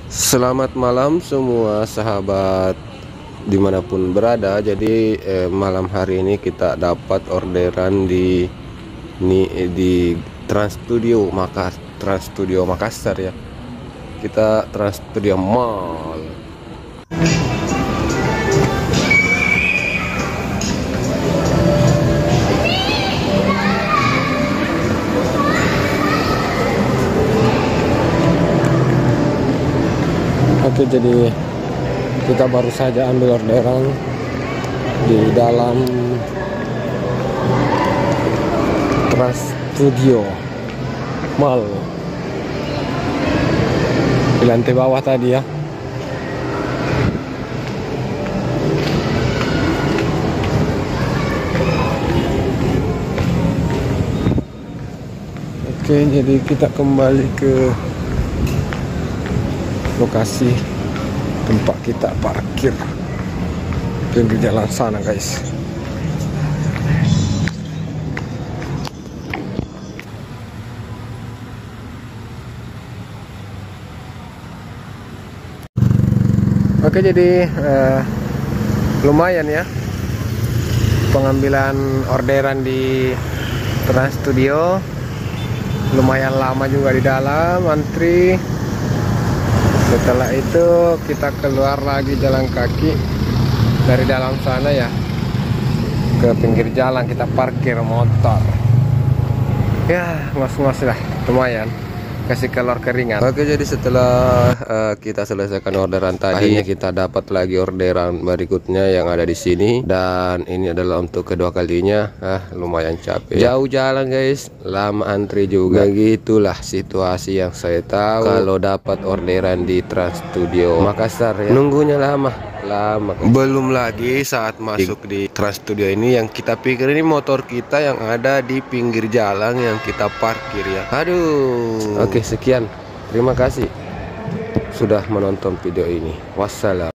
Selamat malam semua sahabat dimanapun berada. Jadi malam hari ini kita dapat orderan di Trans Studio Makassar ya. Kita Trans Studio Mall. Oke, jadi kita baru saja ambil orderan di dalam Trans Studio Mall di lantai bawah tadi ya. Oke, jadi kita kembali ke lokasi tempat kita parkir pinggir jalan sana, guys. Oke, jadi lumayan ya pengambilan orderan di Trans Studio. Lumayan lama juga di dalam antri. Setelah itu kita keluar lagi jalan kaki dari dalam sana ya, ke pinggir jalan kita parkir motor. Ya ngos-ngos lah, lumayan kasih keluar keringat. Oke, jadi setelah kita selesaikan orderan tadi, akhirnya kita dapat lagi orderan berikutnya yang ada di sini, dan ini adalah untuk kedua kalinya. Lumayan capek, jauh jalan guys, lama antri juga. Begitulah situasi yang saya tahu kalau dapat orderan di Trans Studio Makassar ya, nunggunya lama. Belum lagi saat masuk di Trans Studio ini yang kita pikir ini motor kita yang ada di pinggir jalan yang kita parkir ya. Aduh. Oke, sekian, terima kasih sudah menonton video ini. Wassalam.